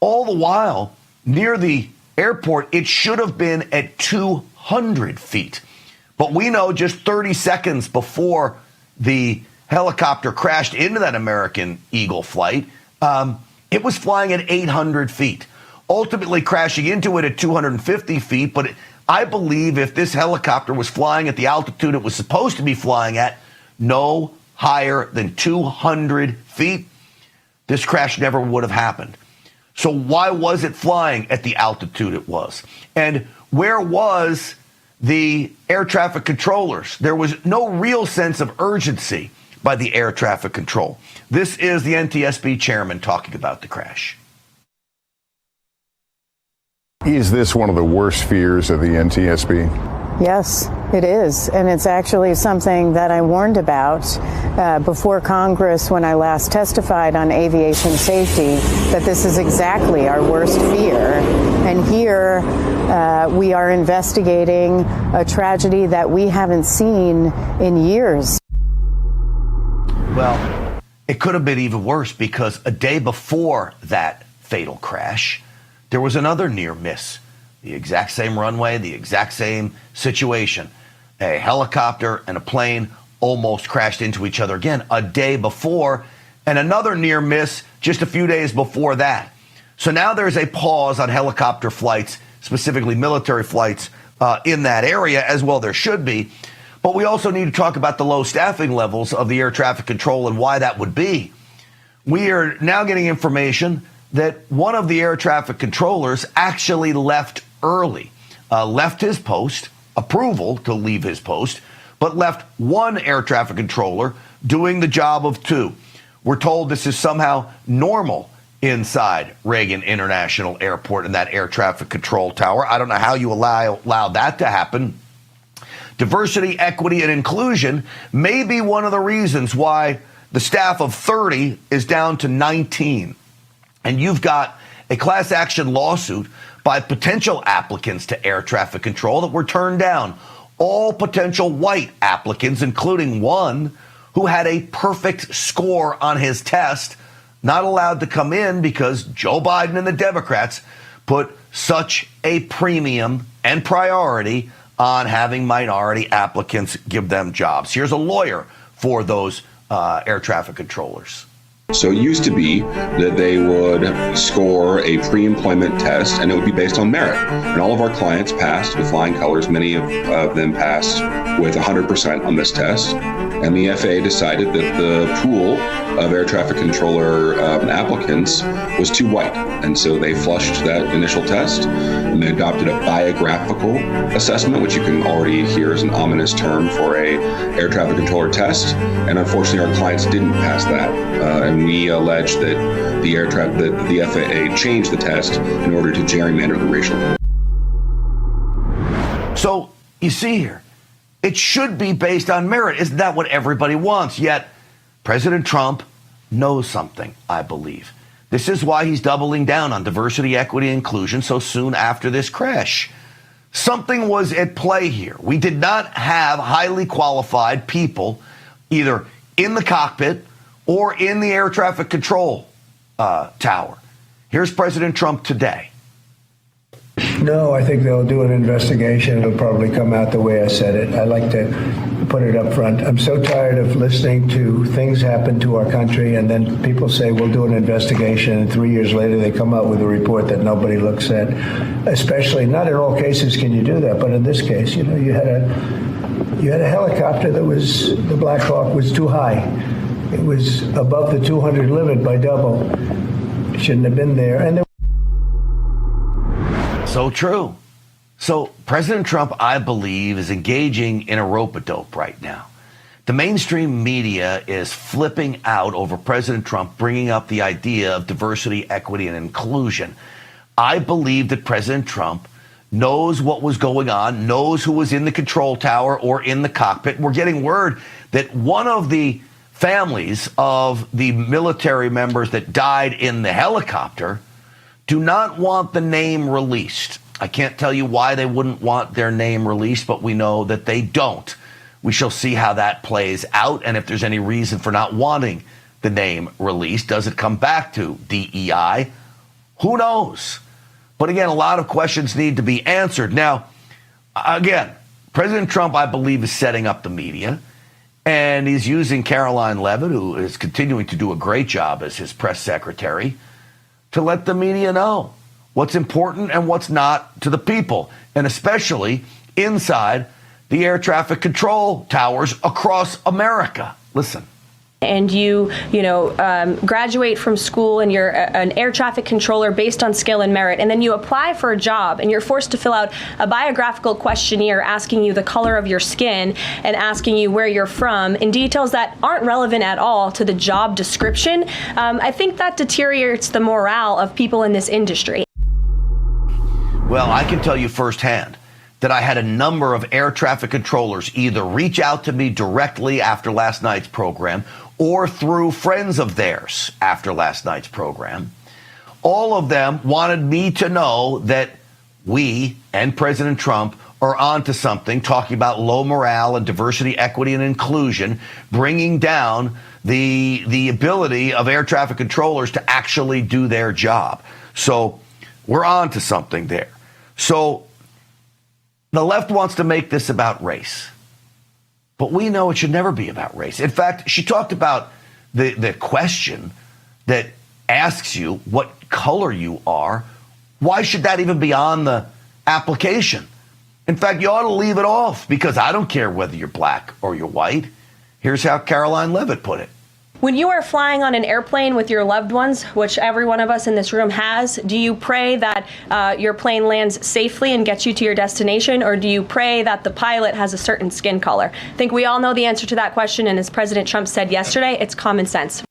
All the while, near the airport, it should have been at 200 feet. But we know just 30 seconds before the helicopter crashed into that American Eagle flight, it was flying at 800 feet, ultimately crashing into it at 250 feet. But I believe if this helicopter was flying at the altitude it was supposed to be flying at, no higher than 200 feet, this crash never would have happened. So why was it flying at the altitude it was? And where was the air traffic controllers? There was no real sense of urgency by the air traffic control. This is the NTSB chairman talking about the crash. Is this one of the worst fears of the NTSB? Yes, it is. And it's actually something that I warned about before Congress when I last testified on aviation safety, that this is exactly our worst fear. And here we are investigating a tragedy that we haven't seen in years. Well, it could have been even worse because a day before that fatal crash, there was another near miss. The exact same runway, the exact same situation. A helicopter and a plane almost crashed into each other again a day before, and another near miss just a few days before that. So now there's a pause on helicopter flights, specifically military flights in that area, as well there should be. But we also need to talk about the low staffing levels of the air traffic control and why that would be. We are now getting information that one of the air traffic controllers actually left early, left his post, approval to leave his post, but left one air traffic controller doing the job of two. We're told this is somehow normal inside Reagan International Airport and that air traffic control tower. I don't know how you allow that to happen. Diversity, equity, and inclusion may be one of the reasons why the staff of 30 is down to 19. And you've got a class action lawsuit by potential applicants to air traffic control that were turned down. All potential white applicants, including one who had a perfect score on his test, not allowed to come in because Joe Biden and the Democrats put such a premium and priority on having minority applicants give them jobs. Here's a lawyer for those air traffic controllers. So it used to be that they would score a pre-employment test and it would be based on merit. And all of our clients passed with flying colors. Many of them passed with 100% on this test. And the FAA decided that the pool of air traffic controller applicants was too white. And so they flushed that initial test and they adopted a biographical assessment, which you can already hear is an ominous term for a air traffic controller test. And unfortunately, our clients didn't pass that. And we allege that the FAA changed the test in order to gerrymander the racial. So you see here, it should be based on merit. Isn't that what everybody wants? Yet President Trump knows something, I believe. This is why he's doubling down on diversity, equity, and inclusion so soon after this crash. Something was at play here. We did not have highly qualified people either in the cockpit or in the air traffic control tower. Here's President Trump today. No, I think they'll do an investigation. It'll probably come out the way I said it. I like to put it up front. I'm so tired of listening to things happen to our country and then people say we'll do an investigation and 3 years later they come out with a report that nobody looks at. Especially, not in all cases can you do that, but in this case, you had a helicopter that the Black Hawk was too high. It was above the 200 limit by double. It shouldn't have been there. So true. So President Trump, I believe, is engaging in a rope-a-dope right now. The mainstream media is flipping out over President Trump bringing up the idea of diversity, equity, and inclusion. I believe that President Trump knows what was going on, knows who was in the control tower or in the cockpit. We're getting word that one of the families of the military members that died in the helicopter do not want the name released. I can't tell you why they wouldn't want their name released, but we know that they don't. We shall see how that plays out, and if there's any reason for not wanting the name released. Does it come back to DEI Who knows? But again, a lot of questions need to be answered. Now, again, President Trump, I believe, is setting up the media, and he's using Caroline Leavitt, who is continuing to do a great job as his press secretary, to let the media know what's important and what's not to the people, and especially inside the air traffic control towers across America. Listen. And you graduate from school and you're an air traffic controller based on skill and merit, and then you apply for a job and you're forced to fill out a biographical questionnaire asking you the color of your skin and asking you where you're from in details that aren't relevant at all to the job description. I think that deteriorates the morale of people in this industry. Well, I can tell you firsthand that I had a number of air traffic controllers either reach out to me directly after last night's program or through friends of theirs after last night's program. All of them wanted me to know that we and President Trump are onto something, talking about low morale and diversity, equity, and inclusion, bringing down the ability of air traffic controllers to actually do their job. So we're onto something there. So the left wants to make this about race, but we know it should never be about race. In fact, she talked about the question that asks you what color you are. Why should that even be on the application? In fact, you ought to leave it off, because I don't care whether you're black or you're white. Here's how Caroline Leavitt put it. When you are flying on an airplane with your loved ones, which every one of us in this room has, do you pray that your plane lands safely and gets you to your destination, or do you pray that the pilot has a certain skin color? I think we all know the answer to that question, and as President Trump said yesterday, it's common sense.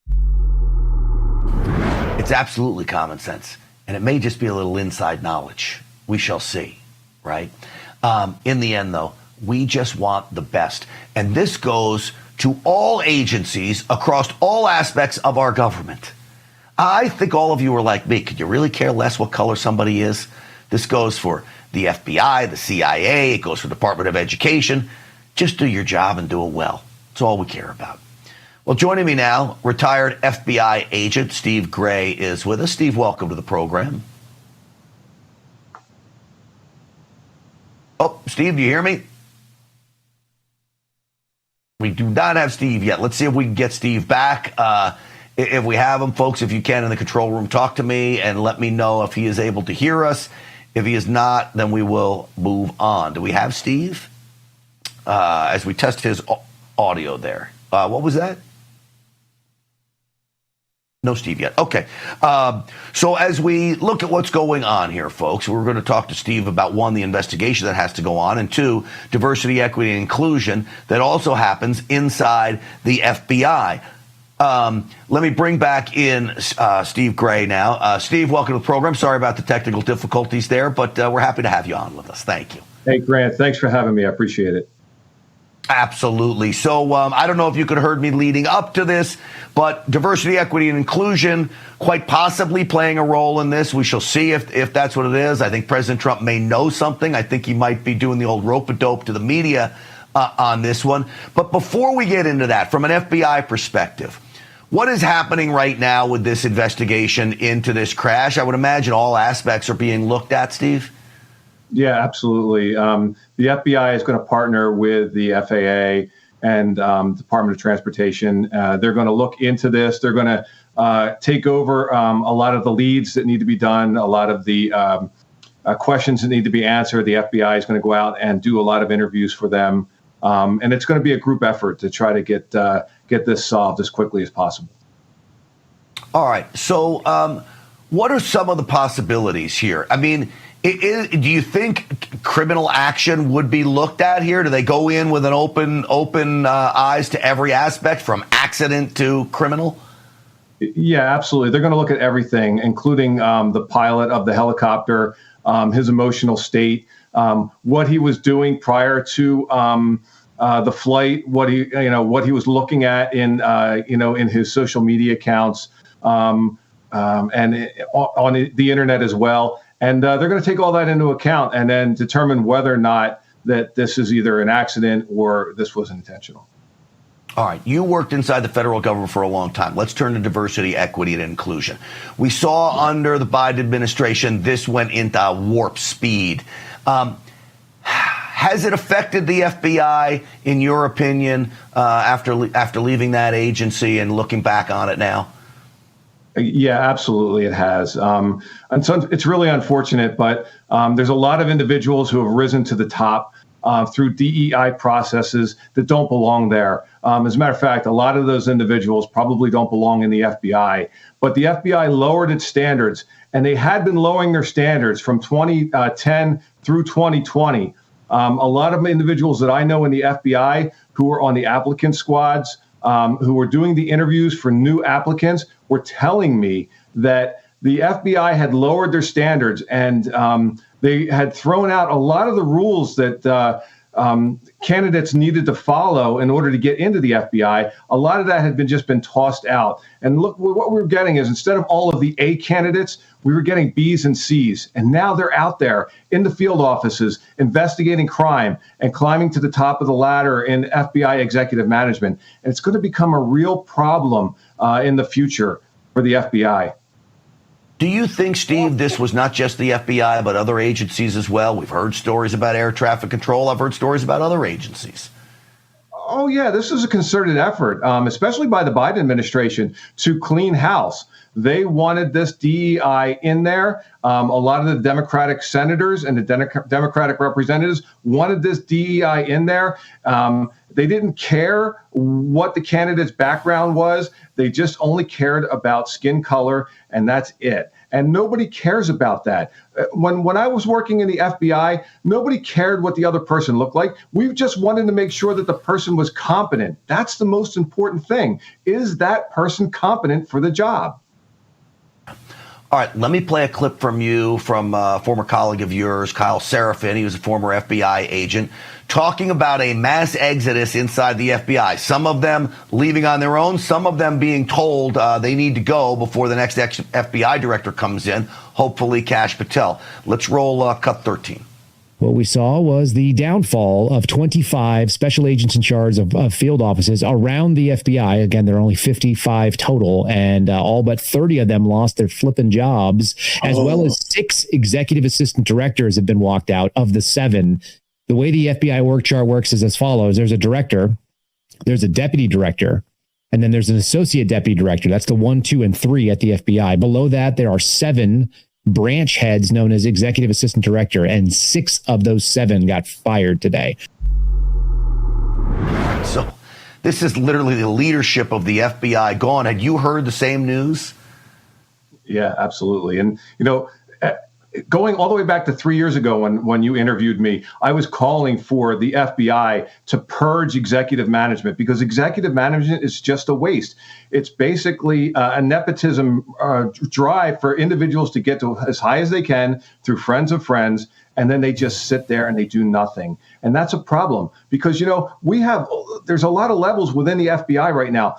It's absolutely common sense, and it may just be a little inside knowledge. We shall see, right? In the end, though, we just want the best, and this goes to all agencies across all aspects of our government. I think all of you are like me. Could you really care less what color somebody is? This goes for the FBI, the CIA, it goes for the Department of Education. Just do your job and do it well. That's all we care about. Well, joining me now, retired FBI agent Steve Gray is with us. Steve, welcome to the program. Oh, Steve, do you hear me? We do not have Steve yet. Let's see if we can get Steve back. If we have him, folks, if you can in the control room, talk to me and let me know if he is able to hear us. If he is not, then we will move on. Do we have Steve? As we test his audio there. What was that? No Steve yet. Okay. So as we look at what's going on here, folks, we're going to talk to Steve about, one, the investigation that has to go on, and two, diversity, equity, and inclusion that also happens inside the FBI. Let me bring back in Steve Gray now. Steve, welcome to the program. Sorry about the technical difficulties there, but we're happy to have you on with us. Thank you. Hey, Grant, thanks for having me. I appreciate it. Absolutely. So I don't know if you could have heard me leading up to this, but diversity, equity, and inclusion quite possibly playing a role in this. We shall see if that's what it is. I think President Trump may know something. I think he might be doing the old rope-a-dope to the media on this one. But before we get into that, from an FBI perspective, what is happening right now with this investigation into this crash? I would imagine all aspects are being looked at, Steve. Yeah, absolutely. The FBI is going to partner with the FAA and Department of Transportation. They're going to look into this. They're going to take over a lot of the leads that need to be done, a lot of the questions that need to be answered. The FBI is going to go out and do a lot of interviews for them. And it's going to be a group effort to try to get this solved as quickly as possible. All right. So what are some of the possibilities here? I mean, do you think criminal action would be looked at here? Do they go in with an open eyes to every aspect, from accident to criminal? Yeah, absolutely. They're going to look at everything, including the pilot of the helicopter, his emotional state, what he was doing prior to the flight, what he was looking at in his social media accounts, and on the internet as well. And they're going to take all that into account and then determine whether or not that this is either an accident or this was intentional. All right, you worked inside the federal government for a long time. Let's turn to diversity, equity, and inclusion. We saw under the Biden administration, this went into warp speed. Has it affected the FBI, in your opinion, after leaving that agency and looking back on it now? Yeah, absolutely, it has. And so it's really unfortunate, but there's a lot of individuals who have risen to the top through DEI processes that don't belong there. As a matter of fact, a lot of those individuals probably don't belong in the FBI. But the FBI lowered its standards, and they had been lowering their standards from 2010 through 2020. A lot of individuals that I know in the FBI who were on the applicant squads, who were doing the interviews for new applicants, were telling me that the FBI had lowered their standards, and they had thrown out a lot of the rules that candidates needed to follow in order to get into the FBI. A lot of that had just been tossed out. And look, what we were getting is, instead of all of the A candidates, we were getting B's and C's. And now they're out there in the field offices investigating crime and climbing to the top of the ladder in FBI executive management. And it's going to become a real problem in the future for the FBI. Do you think, Steve, this was not just the FBI, but other agencies as well? We've heard stories about air traffic control. I've heard stories about other agencies. Oh, yeah, this is a concerted effort, especially by the Biden administration, to clean house. They wanted this DEI in there. A lot of the Democratic senators and the Democratic representatives wanted this DEI in there. They didn't care what the candidate's background was. They just only cared about skin color, and that's it. And nobody cares about that. When I was working in the FBI, nobody cared what the other person looked like. We just wanted to make sure that the person was competent. That's the most important thing. Is that person competent for the job? All right, let me play a clip from you from a former colleague of yours, Kyle Seraphin. He was a former FBI agent, talking about a mass exodus inside the FBI. Some of them leaving on their own, some of them being told they need to go before the next FBI director comes in, hopefully Kash Patel. Let's roll cut 13. What we saw was the downfall of 25 special agents in charge of field offices around the FBI. Again, there are only 55 total, and all but 30 of them lost their flipping jobs, as well as 6 executive assistant directors have been walked out of the 7. The way the FBI org chart works is as follows. There's a director, there's a deputy director, and then there's an associate deputy director. That's the 1, 2, and 3 at the FBI. Below that, there are 7 branch heads known as executive assistant director, and 6 of those 7 got fired today. So this is literally the leadership of the FBI gone. Had you heard the same news? Yeah, absolutely. And, going all the way back to 3 years ago when you interviewed me, I was calling for the FBI to purge executive management, because executive management is just a waste. It's basically a nepotism drive for individuals to get to as high as they can through friends of friends, and then they just sit there and they do nothing. And that's a problem, because, there's a lot of levels within the FBI right now.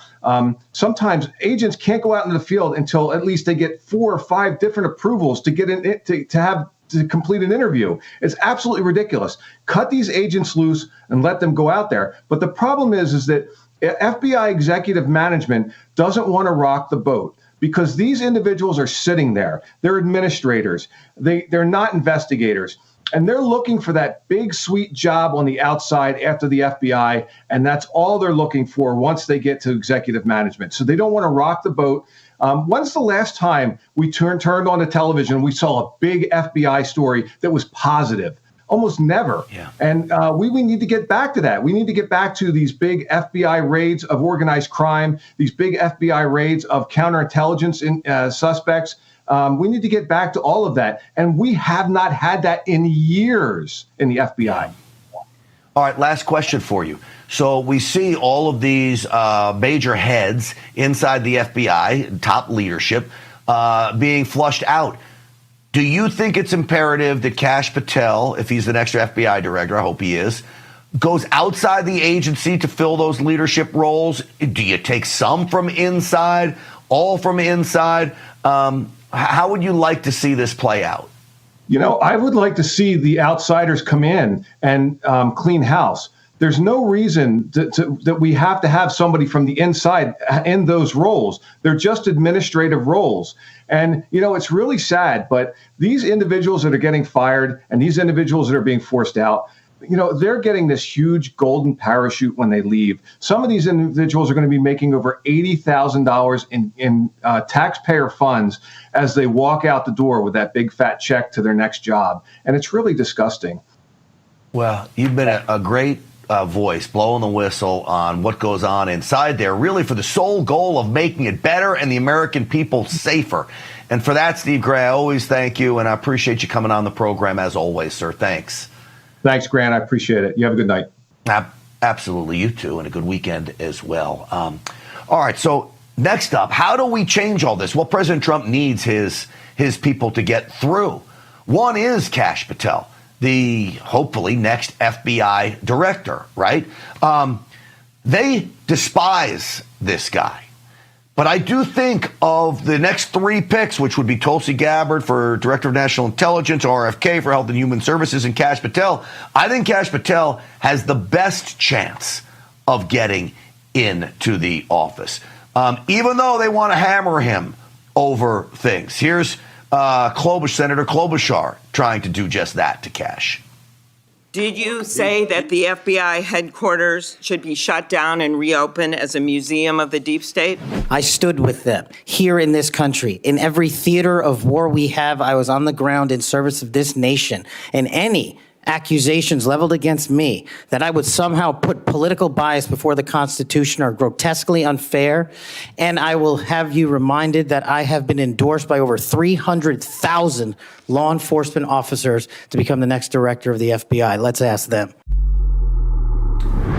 Sometimes agents can't go out into the field until at least they get 4 or 5 different approvals to get in to complete an interview. It's absolutely ridiculous. Cut these agents loose and let them go out there. But the problem is that FBI executive management doesn't want to rock the boat, because these individuals are sitting there. They're administrators. They're not investigators. And they're looking for that big, sweet job on the outside after the FBI, and that's all they're looking for once they get to executive management. So they don't want to rock the boat. When's the last time we turned on the television and we saw a big FBI story that was positive? Almost never. Yeah. And we need to get back to that. We need to get back to these big FBI raids of organized crime, these big FBI raids of counterintelligence suspects. We need to get back to all of that. And we have not had that in years in the FBI. All right, last question for you. So we see all of these major heads inside the FBI, top leadership, being flushed out. Do you think it's imperative that Kash Patel, if he's the next FBI director, I hope he is, goes outside the agency to fill those leadership roles? Do you take some from inside, all from inside? How would you like to see this play out? I would like to see the outsiders come in and clean house. There's no reason that we have to have somebody from the inside in those roles. They're just administrative roles. And, it's really sad, but these individuals that are getting fired and these individuals that are being forced out, they're getting this huge golden parachute when they leave. Some of these individuals are going to be making over $80,000 in taxpayer funds as they walk out the door with that big fat check to their next job. And it's really disgusting. Well, you've been a great voice, blowing the whistle on what goes on inside there, really for the sole goal of making it better and the American people safer. And for that, Steve Gray, I always thank you, and I appreciate you coming on the program as always, sir. Thanks. Thanks, Grant. I appreciate it. You have a good night. Absolutely. You too, and a good weekend as well. All right, so next up, how do we change all this? Well, President Trump needs his people to get through. One is Kash Patel, the hopefully next FBI director, right? They despise this guy. But I do think of the next three picks, which would be Tulsi Gabbard for Director of National Intelligence, RFK for Health and Human Services, and Kash Patel. I think Kash Patel has the best chance of getting into the office, even though they want to hammer him over things. Here's Senator Klobuchar trying to do just that to Kash. Did you say that the FBI headquarters should be shut down and reopened as a museum of the deep state? I stood with them here in this country. In every theater of war we have, I was on the ground in service of this nation. And any accusations leveled against me that I would somehow put political bias before the Constitution are grotesquely unfair. And I will have you reminded that I have been endorsed by over 300,000 law enforcement officers to become the next director of the FBI. Let's ask them.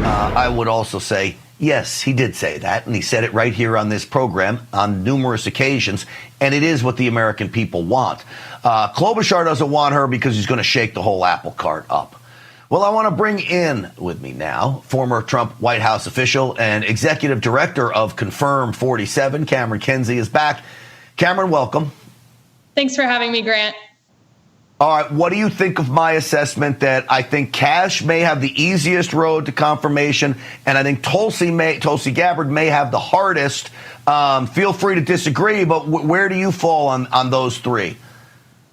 I would also say, yes, he did say that, and he said it right here on this program on numerous occasions, and it is what the American people want. Klobuchar doesn't want her because he's going to shake the whole apple cart up. Well, I want to bring in with me now former Trump White House official and executive director of Confirm 47, Cameron Kinsey, is back. Cameron, welcome. Thanks for having me, Grant. All right, what do you think of my assessment that I think Kash may have the easiest road to confirmation, and I think Tulsi Gabbard may have the hardest? Feel free to disagree, but where do you fall on those three?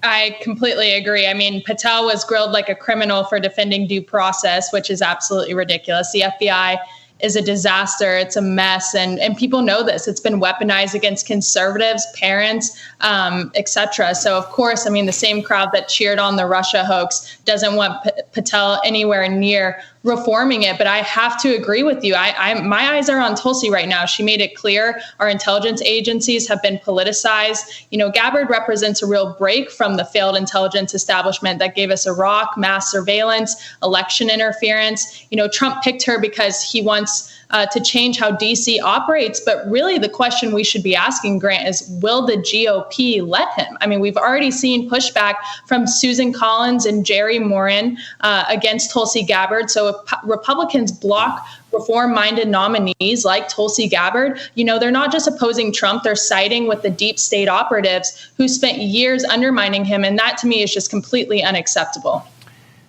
I completely agree. I mean, Patel was grilled like a criminal for defending due process, which is absolutely ridiculous. The FBI is a disaster. It's a mess. And people know this. It's been weaponized against conservatives, parents, et cetera. So, of course, I mean, the same crowd that cheered on the Russia hoax doesn't want Patel anywhere near reforming it. But I have to agree with you. My eyes are on Tulsi right now. She made it clear our intelligence agencies have been politicized. You know, Gabbard represents a real break from the failed intelligence establishment that gave us Iraq, mass surveillance, election interference. You know, Trump picked her because he wants to change how D.C. operates. But really, the question we should be asking, Grant, is will the GOP let him? I mean, we've already seen pushback from Susan Collins and Jerry Moran against Tulsi Gabbard. So if Republicans block reform-minded nominees like Tulsi Gabbard, you know, they're not just opposing Trump, they're siding with the deep state operatives who spent years undermining him. And that, to me, is just completely unacceptable.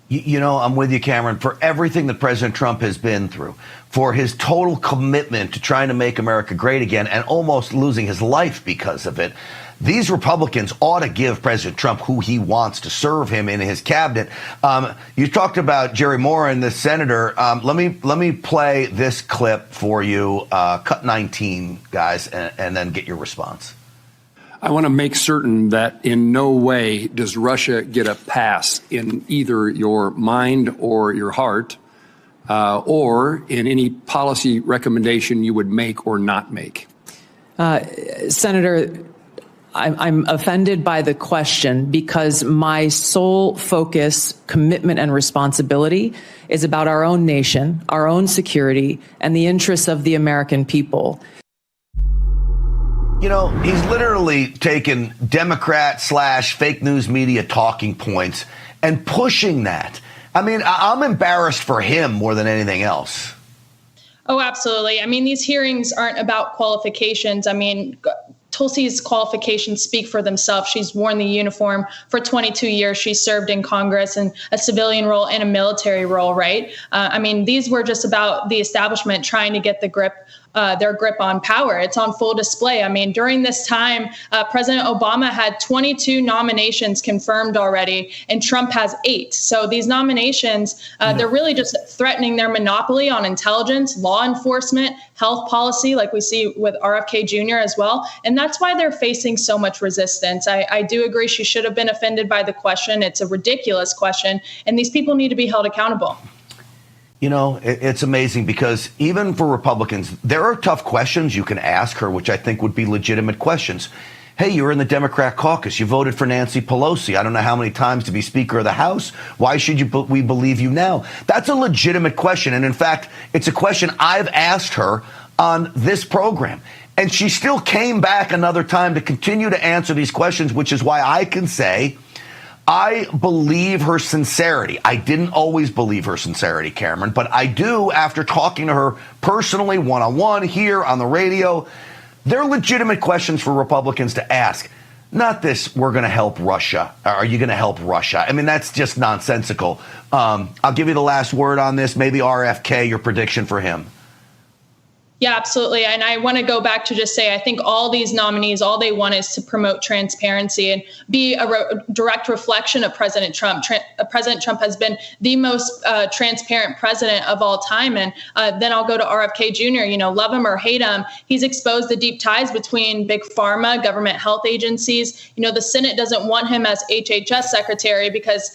You know, I'm with you, Cameron, for everything that President Trump has been through, for his total commitment to trying to make America great again and almost losing his life because of it. These Republicans ought to give President Trump who he wants to serve him in his cabinet. You talked about Jerry Moran, the senator. Let me play this clip for you. Cut 19, guys, and then get your response. I want to make certain that in no way does Russia get a pass in either your mind or your heart, or in any policy recommendation you would make or not make. Senator, I'm offended by the question because my sole focus, commitment, and responsibility is about our own nation, our own security, and the interests of the American people. You know, he's literally taken Democrat/fake news media talking points and pushing that. I mean, I'm embarrassed for him more than anything else. Oh, absolutely. I mean, these hearings aren't about qualifications. I mean, Tulsi's qualifications speak for themselves. She's worn the uniform for 22 years. She served in Congress in a civilian role and a military role, right? I mean, these were just about the establishment trying to get their grip on power. It's on full display. I mean, during this time, President Obama had 22 nominations confirmed already, and Trump has 8. So these nominations, they're really just threatening their monopoly on intelligence, law enforcement, health policy, like we see with RFK Jr. as well. And that's why they're facing so much resistance. I do agree she should have been offended by the question. It's a ridiculous question, and these people need to be held accountable. You know, it's amazing because even for Republicans, there are tough questions you can ask her, which I think would be legitimate questions. Hey, you're in the Democrat caucus. You voted for Nancy Pelosi. I don't know how many times to be Speaker of the House. Why should we believe you now? That's a legitimate question. And in fact, it's a question I've asked her on this program. And she still came back another time to continue to answer these questions, which is why I can say I believe her sincerity. I didn't always believe her sincerity, Cameron, but I do after talking to her personally, one-on-one, here on the radio. They're legitimate questions for Republicans to ask. Not this, we're going to help Russia. Are you going to help Russia? I mean, that's just nonsensical. I'll give you the last word on this. Maybe RFK, your prediction for him. Yeah, absolutely. And I want to go back to just say, I think all these nominees, all they want is to promote transparency and be a direct reflection of President Trump. President Trump has been the most transparent president of all time. And then I'll go to RFK Jr., you know, love him or hate him. He's exposed the deep ties between big pharma, government health agencies. You know, the Senate doesn't want him as HHS secretary because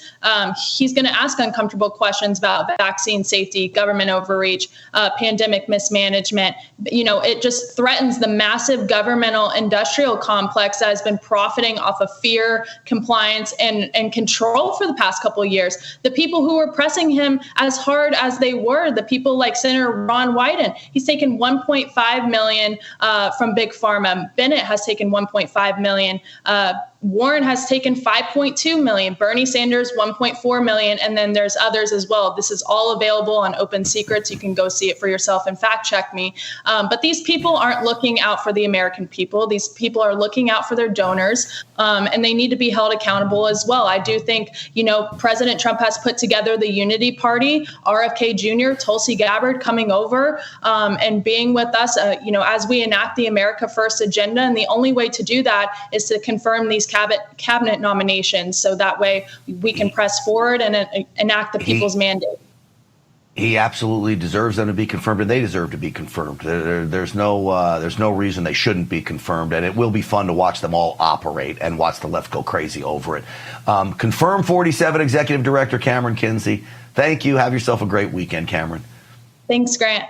he's going to ask uncomfortable questions about vaccine safety, government overreach, pandemic mismanagement. You know, it just threatens the massive governmental industrial complex that has been profiting off of fear, compliance, and control for the past couple of years. The people who were pressing him as hard as they were, the people like Senator Ron Wyden, he's taken $1.5 million from Big Pharma. Bennett has taken $1.5 million. Warren has taken $5.2 million, Bernie Sanders $1.4 million, and then there's others as well. This is all available on Open Secrets. You can go see it for yourself and fact check me. But these people aren't looking out for the American people. These people are looking out for their donors, and they need to be held accountable as well. I do think, you know, President Trump has put together the Unity Party, RFK Jr., Tulsi Gabbard coming over and being with us, you know, as we enact the America First agenda. And the only way to do that is to confirm these cabinet nominations, so that way we can press forward and enact the people's mandate. He absolutely deserves them to be confirmed, and they deserve to be confirmed. There's no reason they shouldn't be confirmed, and it will be fun to watch them all operate and watch the left go crazy over it. Confirm 47 Executive Director Cameron Kinsey. Thank you. Have yourself a great weekend, Cameron. Thanks, Grant.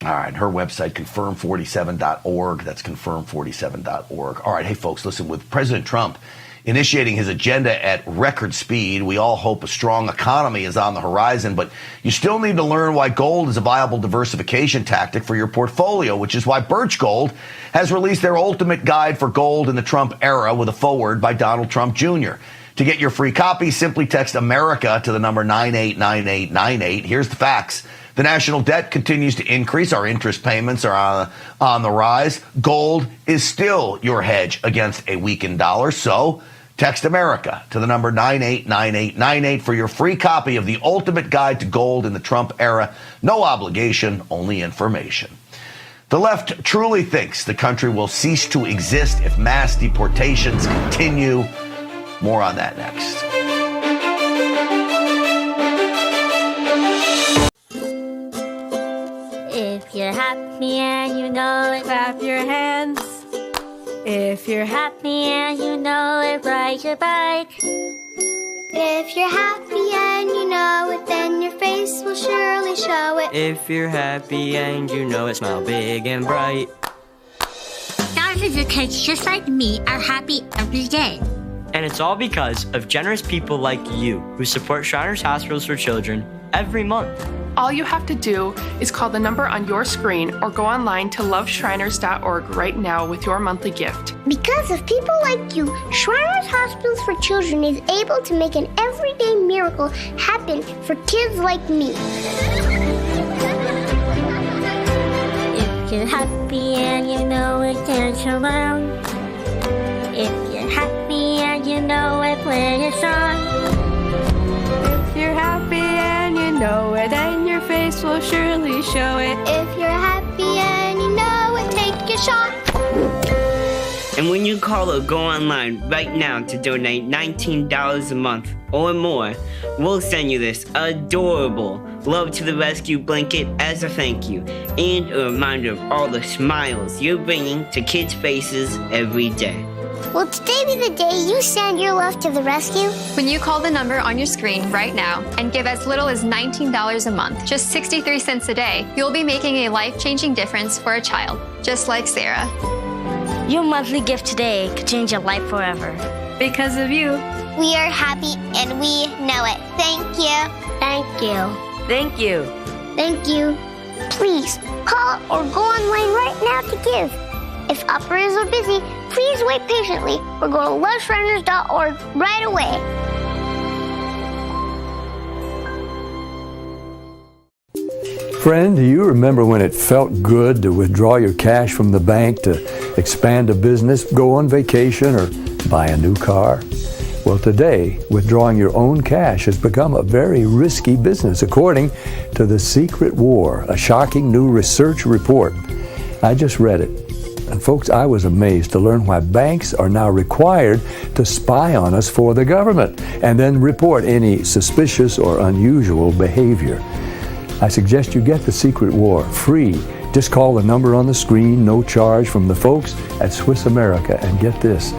All right, her website, confirm47.org. That's confirm47.org. All right, hey, folks, listen, with President Trump initiating his agenda at record speed, we all hope a strong economy is on the horizon, but you still need to learn why gold is a viable diversification tactic for your portfolio, which is why Birch Gold has released their ultimate guide for gold in the Trump era with a foreword by Donald Trump Jr. To get your free copy, simply text America to the number 989898. Here's the facts. The national debt continues to increase. Our interest payments are on the rise. Gold is still your hedge against a weakened dollar. So text America to the number 989898 for your free copy of the ultimate guide to gold in the Trump era. No obligation, only information. The left truly thinks the country will cease to exist if mass deportations continue. More on that next. If you're happy and you know it, clap your hands. If you're happy and you know it, ride your bike. If you're happy and you know it, then your face will surely show it. If you're happy and you know it, smile big and bright. Thousands of kids just like me are happy every day. And it's all because of generous people like you who support Shriners Hospitals for Children every month. All you have to do is call the number on your screen or go online to loveshriners.org right now with your monthly gift. Because of people like you, Shriners Hospitals for Children is able to make an everyday miracle happen for kids like me. If you're happy and you know it, dance around. If you're happy and you know it, play a song. If you're happy and you know it, then your face will surely show it. If you're happy and you know it, take a shot. And when you call or go online right now to donate $19 a month or more, we'll send you this adorable Love to the Rescue blanket as a thank you and a reminder of all the smiles you're bringing to kids' faces every day. Will today be the day you send your love to the rescue? When you call the number on your screen right now and give as little as $19 a month, just 63 cents a day, you'll be making a life-changing difference for a child, just like Sarah. Your monthly gift today could change your life forever. Because of you. We are happy and we know it. Thank you. Thank you. Thank you. Thank you. Please call or go online right now to give. If operators are busy, please wait patiently or go to loveshriners.org right away. Friend, do you remember when it felt good to withdraw your cash from the bank to expand a business, go on vacation, or buy a new car? Well, today, withdrawing your own cash has become a very risky business, according to The Secret War, a shocking new research report. I just read it. And folks, I was amazed to learn why banks are now required to spy on us for the government and then report any suspicious or unusual behavior. I suggest you get The Secret War free. Just call the number on the screen, no charge, from the folks at Swiss America. And get this,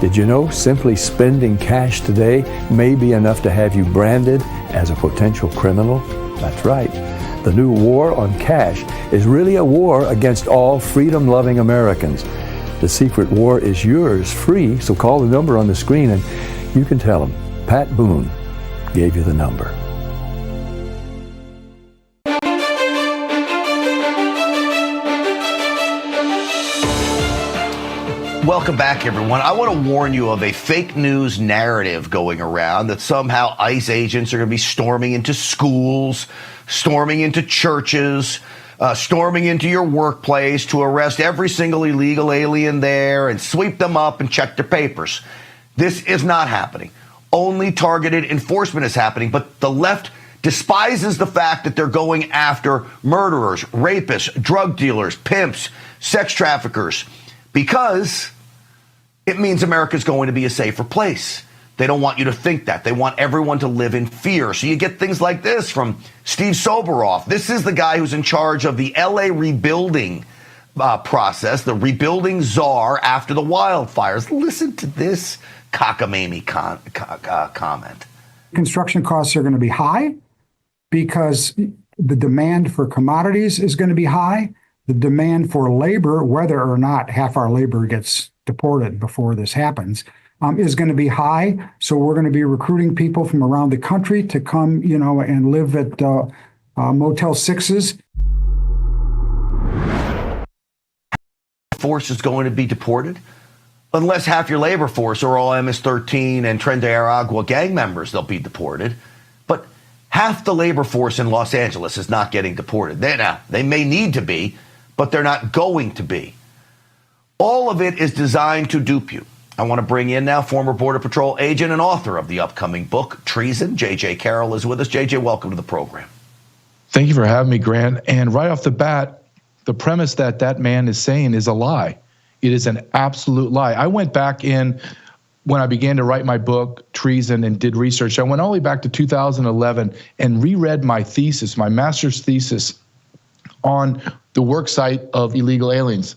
did you know simply spending cash today may be enough to have you branded as a potential criminal? That's right. The new war on cash is really a war against all freedom-loving Americans. The Secret War is yours free, so call the number on the screen and you can tell them Pat Boone gave you the number. Welcome back, everyone. I want to warn you of a fake news narrative going around that somehow ICE agents are going to be storming into schools, storming into churches, storming into your workplace to arrest every single illegal alien there and sweep them up and check their papers. This is not happening. Only targeted enforcement is happening, but the left despises the fact that they're going after murderers, rapists, drug dealers, pimps, sex traffickers, because it means America's going to be a safer place. They don't want you to think that. They want everyone to live in fear. So you get things like this from Steve Soboroff. This is the guy who's in charge of the LA rebuilding process, the rebuilding czar after the wildfires. Listen to this cockamamie comment. Construction costs are going to be high because the demand for commodities is going to be high. The demand for labor, whether or not half our labor gets deported before this happens, is going to be high. So we're going to be recruiting people from around the country to come, and live at Motel 6s. Force is going to be deported unless half your labor force are all MS-13 and Tren de Aragua gang members. They'll be deported. But half the labor force in Los Angeles is not getting deported. They may need to be, but they're not going to be. All of it is designed to dupe you. I want to bring in now former Border Patrol agent and author of the upcoming book, Treason. J.J. Carroll is with us. J.J., welcome to the program. Thank you for having me, Grant. And right off the bat, the premise that man is saying is a lie. It is an absolute lie. I went back in when I began to write my book, Treason, and did research. I went all the way back to 2011 and reread my thesis, my master's thesis on the work site of illegal aliens.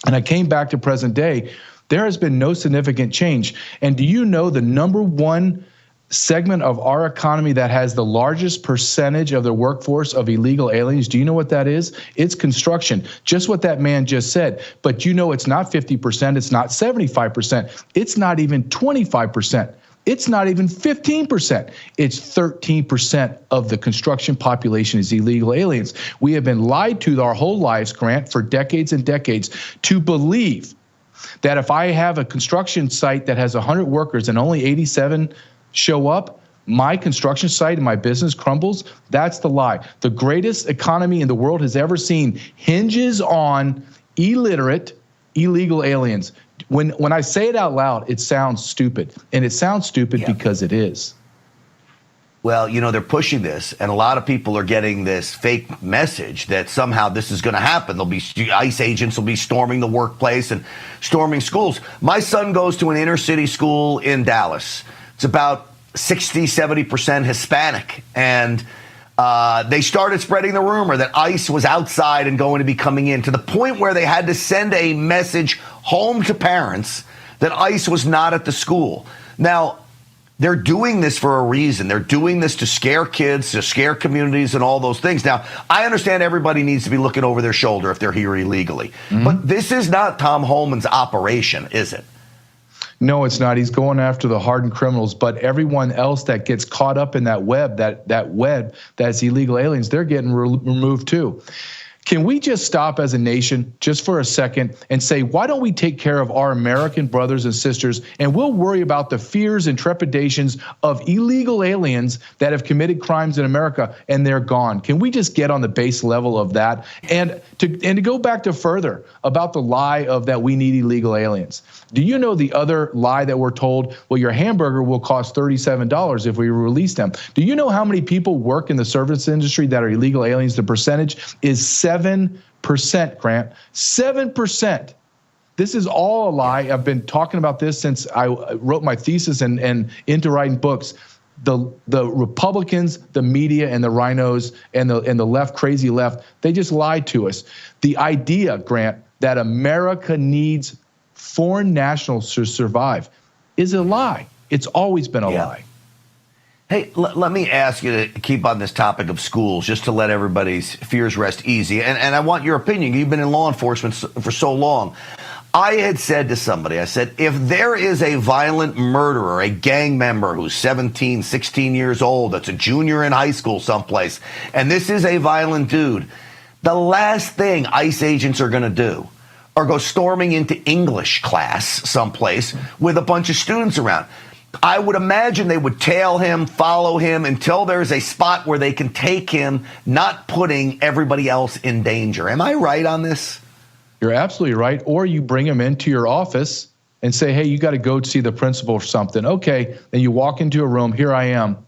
And I came back to present day. There has been no significant change. And do you know the number one segment of our economy that has the largest percentage of the workforce of illegal aliens? Do you know what that is? It's construction. Just what that man just said. But you know it's not 50%. It's not 75%. It's not even 25%. It's not even 15%. It's 13% of the construction population is illegal aliens. We have been lied to our whole lives, Grant, for decades and decades, to believe that if I have a construction site that has 100 workers and only 87 show up, my construction site and my business crumbles, that's the lie. The greatest economy in the world has ever seen hinges on illiterate, illegal aliens. When I say it out loud, it sounds stupid. And it sounds stupid because it is. Well, they're pushing this, and a lot of people are getting this fake message that somehow this is going to happen. There'll be ICE agents will be storming the workplace and storming schools. My son goes to an inner city school in Dallas. It's about 60-70% Hispanic, and they started spreading the rumor that ICE was outside and going to be coming in, to the point where they had to send a message home to parents that ICE was not at the school. Now, they're doing this for a reason. They're doing this to scare kids, to scare communities, and all those things. Now, I understand everybody needs to be looking over their shoulder if they're here illegally, but this is not Tom Homan's operation, is it? No, it's not. He's going after the hardened criminals, but everyone else that gets caught up in that web, that web that's illegal aliens, they're getting removed too. Can we just stop as a nation just for a second and say, why don't we take care of our American brothers and sisters, and we'll worry about the fears and trepidations of illegal aliens that have committed crimes in America and they're gone? Can we just get on the base level of that? And to go back to further about the lie of that we need illegal aliens. Do you know the other lie that we're told? Well, your hamburger will cost $37 if we release them. Do you know how many people work in the service industry that are illegal aliens? The percentage is 7%, Grant. 7%. This is all a lie. I've been talking about this since I wrote my thesis and into writing books. The Republicans, the media, and the rhinos, and the left, crazy left, they just lied to us. The idea, Grant, that America needs foreign nationals to survive is a lie. It's always been a lie. Hey, let me ask you to keep on this topic of schools, just to let everybody's fears rest easy. And I want your opinion. You've been in law enforcement for so long. I had said to somebody, I said, if there is a violent murderer, a gang member who's 17, 16 years old, that's a junior in high school someplace, and this is a violent dude, the last thing ICE agents are going to do are go storming into English class someplace with a bunch of students around. I would imagine they would tail him, follow him until there's a spot where they can take him, not putting everybody else in danger. Am I right on this? You're absolutely right. Or you bring him into your office and say, hey, you got to go see the principal or something. Okay. Then you walk into a room. Here I am.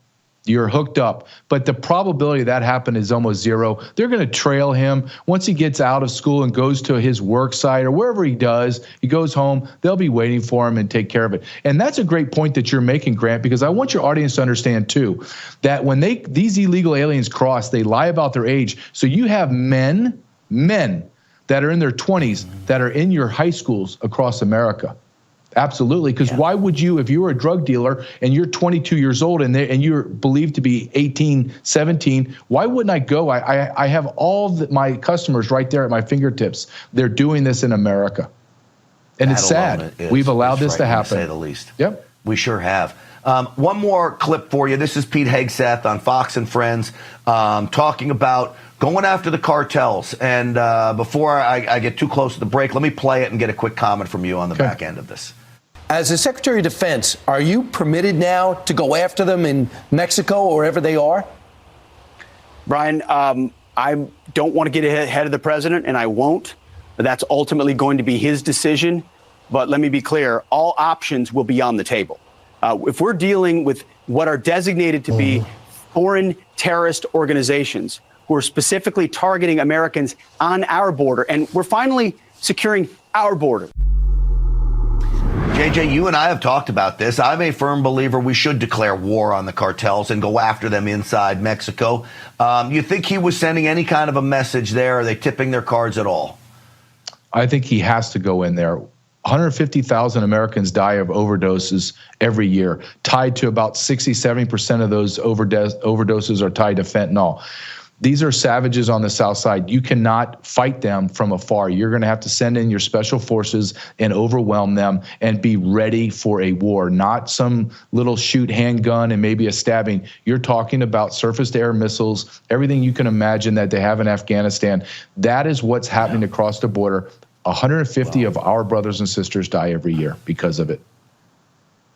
You're hooked up. But the probability of that happening is almost zero. They're going to trail him. Once he gets out of school and goes to his work site or wherever he does, he goes home, they'll be waiting for him and take care of it. And that's a great point that you're making, Grant, because I want your audience to understand, too, that when these illegal aliens cross, they lie about their age. So you have men that are in their 20s that are in your high schools across America. Absolutely, because why would you, if you were a drug dealer and you're 22 years old and you're believed to be 18, 17, why wouldn't I go? I have all my customers right there at my fingertips. They're doing this in America. And it's sad. We've allowed this to happen. To say the least. Yep. We sure have. One more clip for you. This is Pete Hegseth on Fox and Friends talking about going after the cartels. And before I get too close to the break, let me play it and get a quick comment from you on the back end of this. As the Secretary of Defense, are you permitted now to go after them in Mexico or wherever they are? Brian, I don't want to get ahead of the president, and I won't. But that's ultimately going to be his decision. But let me be clear, all options will be on the table. If we're dealing with what are designated to be foreign terrorist organizations who are specifically targeting Americans on our border, and we're finally securing our border. JJ, you and I have talked about this. I'm a firm believer we should declare war on the cartels and go after them inside Mexico. You think he was sending any kind of a message there? Are they tipping their cards at all? I think he has to go in there. 150,000 Americans die of overdoses every year, tied to about 60-70% of those overdoses are tied to fentanyl. These are savages on the South Side. You cannot fight them from afar. You're going to have to send in your special forces and overwhelm them and be ready for a war, not some little shoot handgun and maybe a stabbing. You're talking about surface-to-air missiles, everything you can imagine that they have in Afghanistan. That is what's happening across the border. 150 of our brothers and sisters die every year because of it.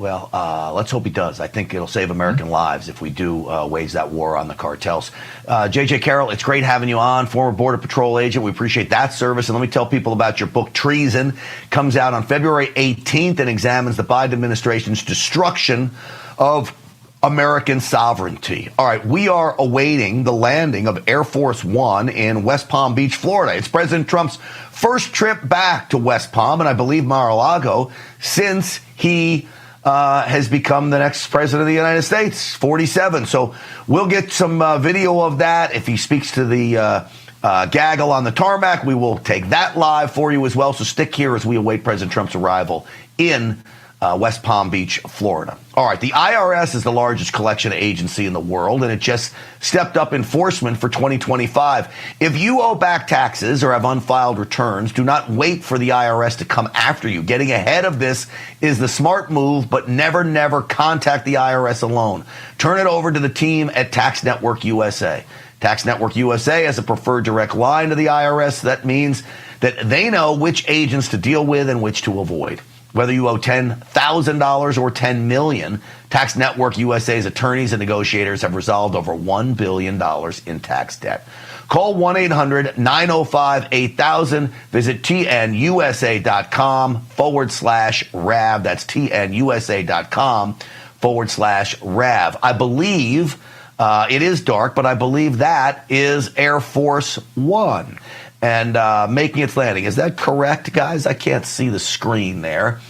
Well, let's hope he does. I think it'll save American lives if we do wage that war on the cartels. JJ Carroll, it's great having you on, former Border Patrol agent. We appreciate that service. And let me tell people about your book, Treason. Comes out on February 18th and examines the Biden administration's destruction of American sovereignty. All right, we are awaiting the landing of Air Force One in West Palm Beach, Florida. It's President Trump's first trip back to West Palm, and I believe Mar-a-Lago, since he has become the next president of the United States, 47. So we'll get some video of that. If he speaks to the gaggle on the tarmac, we will take that live for you as well. So stick here as we await President Trump's arrival in West Palm Beach, Florida. All right, the IRS is the largest collection agency in the world, and it just stepped up enforcement for 2025. If you owe back taxes or have unfiled returns, do not wait for the IRS to come after you. Getting ahead of this is the smart move, but never contact the IRS alone. Turn it over to the team at Tax Network USA. Tax Network USA has a preferred direct line to the IRS. That means that they know which agents to deal with and which to avoid. Whether you owe $10,000 or $10 million, Tax Network USA's attorneys and negotiators have resolved over $1 billion in tax debt. Call 1-800-905-8000. Visit tnusa.com/RAV. That's tnusa.com/RAV. I believe it is dark, but I believe that is Air Force One. And making its landing. Is that correct, guys? I can't see the screen there.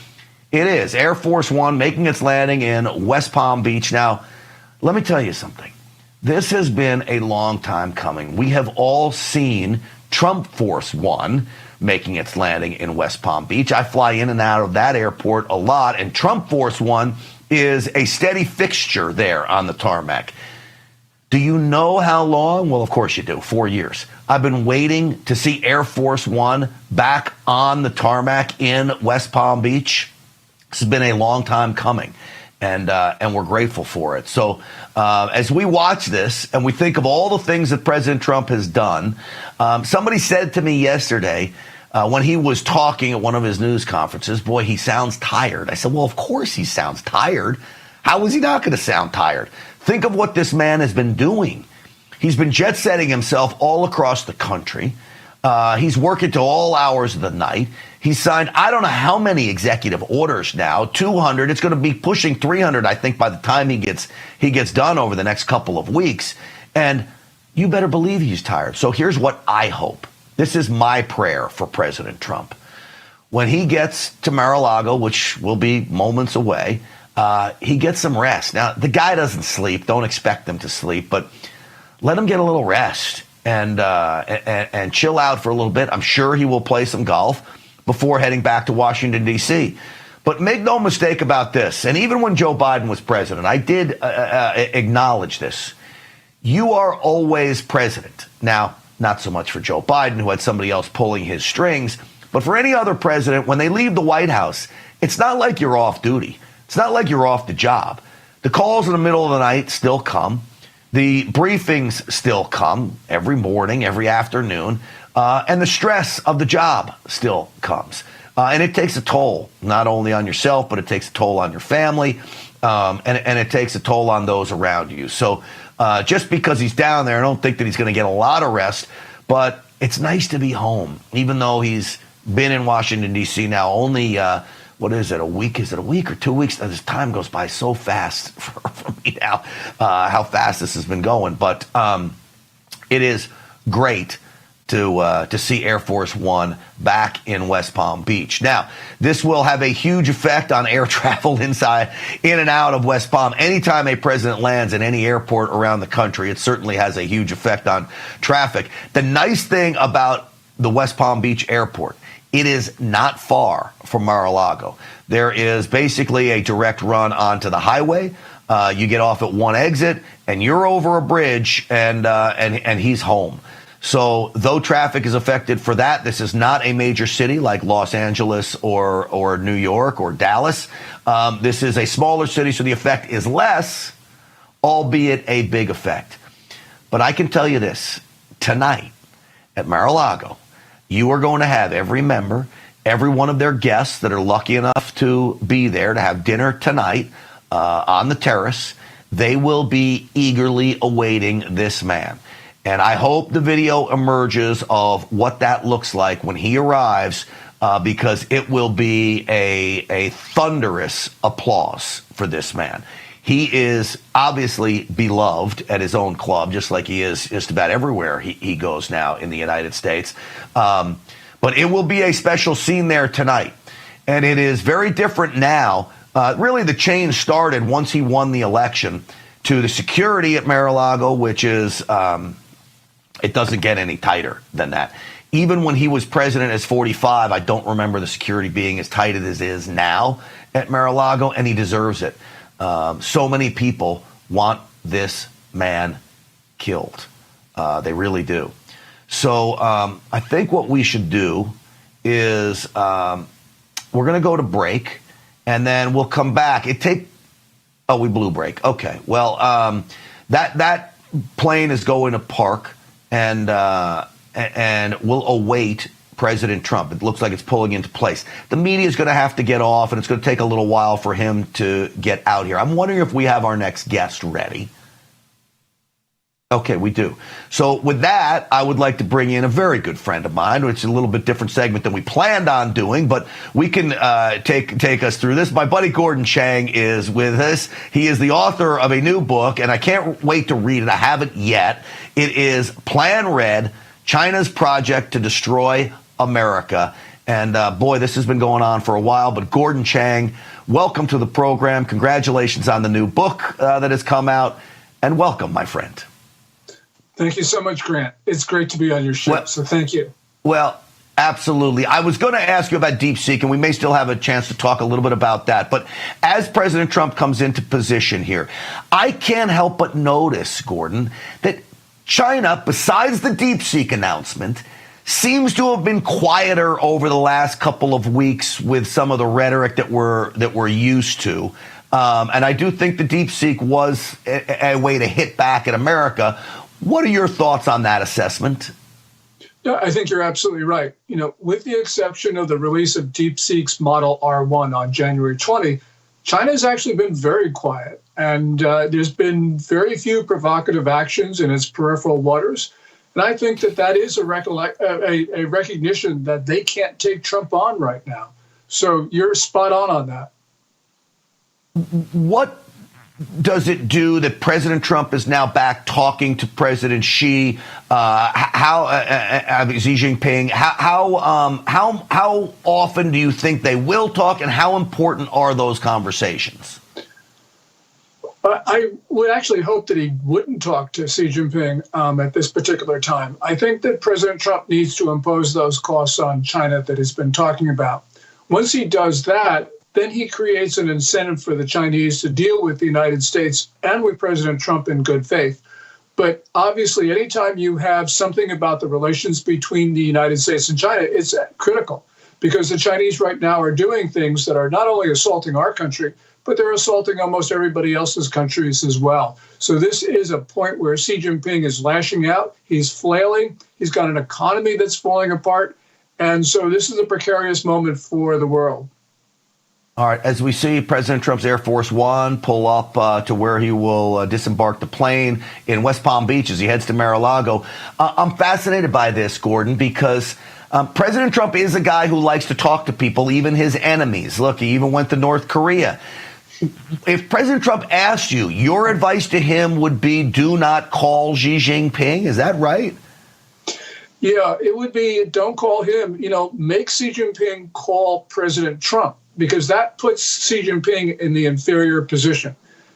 It is. Air Force One making its landing in West Palm Beach. Now, let me tell you something. This has been a long time coming. We have all seen Trump Force One making its landing in West Palm Beach. I fly in and out of that airport a lot, and Trump Force One is a steady fixture there on the tarmac. Do you know how long? Well, of course you do. 4 years. I've been waiting to see Air Force One back on the tarmac in West Palm Beach. This has been a long time coming, and we're grateful for it. So as we watch this and we think of all the things that President Trump has done, somebody said to me yesterday when he was talking at one of his news conferences, boy, he sounds tired. I said, well, of course he sounds tired. How is he not going to sound tired? Think of what this man has been doing. He's been jet setting himself all across the country. He's working to all hours of the night. He's signed, I don't know how many executive orders now, 200. It's going to be pushing 300, I think, by the time he gets done over the next couple of weeks. And you better believe he's tired. So here's what I hope. This is my prayer for President Trump. When he gets to Mar-a-Lago, which will be moments away, he gets some rest. Now, the guy doesn't sleep. Don't expect him to sleep, but let him get a little rest and chill out for a little bit. I'm sure he will play some golf before heading back to Washington, D.C. But make no mistake about this. And even when Joe Biden was president, I did acknowledge this. You are always president. Now, not so much for Joe Biden, who had somebody else pulling his strings, but for any other president, when they leave the White House, it's not like you're off duty. It's not like you're off the job. The calls in the middle of the night still come. The briefings still come every morning, every afternoon, and the stress of the job still comes. And it takes a toll, not only on yourself, but it takes a toll on your family, and it takes a toll on those around you. So just because he's down there, I don't think that he's going to get a lot of rest, but it's nice to be home, even though he's been in Washington, D.C. now only what is it, a week? Is it a week or 2 weeks? This time goes by so fast for me now, how fast this has been going. But it is great to see Air Force One back in West Palm Beach. Now, this will have a huge effect on air travel in and out of West Palm. Anytime a president lands in any airport around the country, it certainly has a huge effect on traffic. The nice thing about the West Palm Beach airport, it is not far from Mar-a-Lago. There is basically a direct run onto the highway. You get off at one exit, and you're over a bridge, and he's home. So though traffic is affected for that, this is not a major city like Los Angeles or New York or Dallas. This is a smaller city, so the effect is less, albeit a big effect. But I can tell you this, tonight at Mar-a-Lago, you are going to have every member, every one of their guests that are lucky enough to be there to have dinner tonight on the terrace, they will be eagerly awaiting this man. And I hope the video emerges of what that looks like when he arrives, because it will be a thunderous applause for this man. He is obviously beloved at his own club, just like he is just about everywhere he goes now in the United States. But it will be a special scene there tonight. And it is very different now. Really, the change started once he won the election, to the security at Mar-a-Lago, which is, it doesn't get any tighter than that. Even when he was president as 45, I don't remember the security being as tight as it is now at Mar-a-Lago, and he deserves it. So many people want this man killed. They really do. So I think what we should do is we're going to go to break, and then we'll come back. Oh, we blew break. Okay. Well, that plane is going to park, and we'll await President Trump. It looks like it's pulling into place. The media is going to have to get off, and it's going to take a little while for him to get out here. I'm wondering if we have our next guest ready. Okay, we do. So with that, I would like to bring in a very good friend of mine, which is a little bit different segment than we planned on doing, but we can take us through this. My buddy Gordon Chang is with us. He is the author of a new book, and I can't wait to read it. I haven't yet. It is Plan Red, China's Project to Destroy America. And boy, this has been going on for a while, but Gordon Chang, welcome to the program. Congratulations on the new book that has come out, and welcome, my friend. Thank you so much, Grant. It's great to be on your show, so thank you. Well, absolutely. I was going to ask you about DeepSeek, and we may still have a chance to talk a little bit about that. But as President Trump comes into position here, I can't help but notice, Gordon, that China, besides the DeepSeek announcement, seems to have been quieter over the last couple of weeks with some of the rhetoric that we're used to. And I do think the DeepSeek was a way to hit back at America. What are your thoughts on that assessment? Yeah, I think you're absolutely right. You know, with the exception of the release of DeepSeek's Model R1 on January 20, China has actually been very quiet. And there's been very few provocative actions in its peripheral waters. And I think that is a recognition that they can't take Trump on right now. So you're spot on that. What does it do that President Trump is now back talking to President Xi, Xi Jinping? How often do you think they will talk, and how important are those conversations? I would actually hope that he wouldn't talk to Xi Jinping at this particular time. I think that President Trump needs to impose those costs on China that he's been talking about. Once he does that, then he creates an incentive for the Chinese to deal with the United States and with President Trump in good faith. But obviously, anytime you have something about the relations between the United States and China, it's critical, because the Chinese right now are doing things that are not only assaulting our country, but they're assaulting almost everybody else's countries as well. So this is a point where Xi Jinping is lashing out. He's flailing. He's got an economy that's falling apart. And so this is a precarious moment for the world. All right, as we see President Trump's Air Force One pull up to where he will disembark the plane in West Palm Beach as he heads to Mar-a-Lago, I'm fascinated by this, Gordon, because President Trump is a guy who likes to talk to people, even his enemies. Look, he even went to North Korea. If President Trump asked you, your advice to him would be do not call Xi Jinping. Is that right? Yeah, it would be don't call him. You know, make Xi Jinping call President Trump, because that puts Xi Jinping in the inferior position.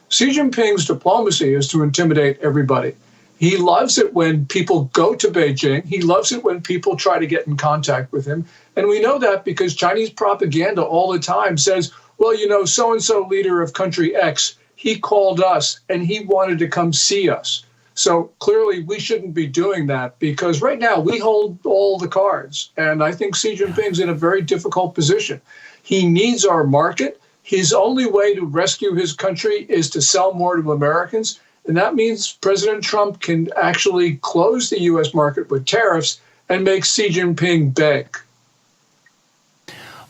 Xi Jinping's diplomacy is to intimidate everybody. He loves it when people go to Beijing. He loves it when people try to get in contact with him. And we know that because Chinese propaganda all the time says, well, you know, so-and-so leader of country X, he called us and he wanted to come see us. So clearly we shouldn't be doing that, because right now we hold all the cards. And I think Xi Jinping's in a very difficult position. He needs our market. His only way to rescue his country is to sell more to Americans. And that means President Trump can actually close the U.S. market with tariffs and make Xi Jinping beg.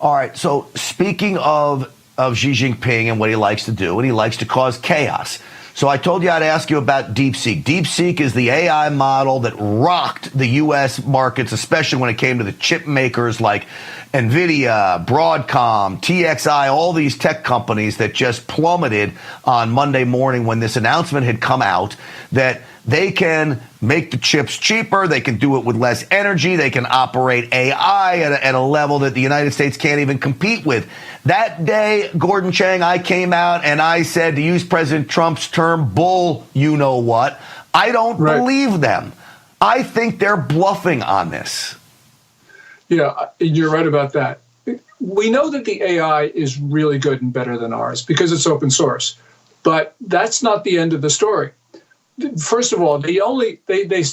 All right. So speaking of Xi Jinping and what he likes to do, and he likes to cause chaos. So I told you I'd ask you about DeepSeek. DeepSeek is the AI model that rocked the U.S. markets, especially when it came to the chip makers like NVIDIA, Broadcom, TXI, all these tech companies that just plummeted on Monday morning when this announcement had come out that they can make the chips cheaper. They can do it with less energy. They can operate AI at a level that the United States can't even compete with. That day, Gordon Chang, I came out and I said, to use President Trump's term, bull, you know what? I don't believe them. I think they're bluffing on this. Yeah, you're right about that. We know that the AI is really good and better than ours because it's open source. But that's not the end of the story. First of all, they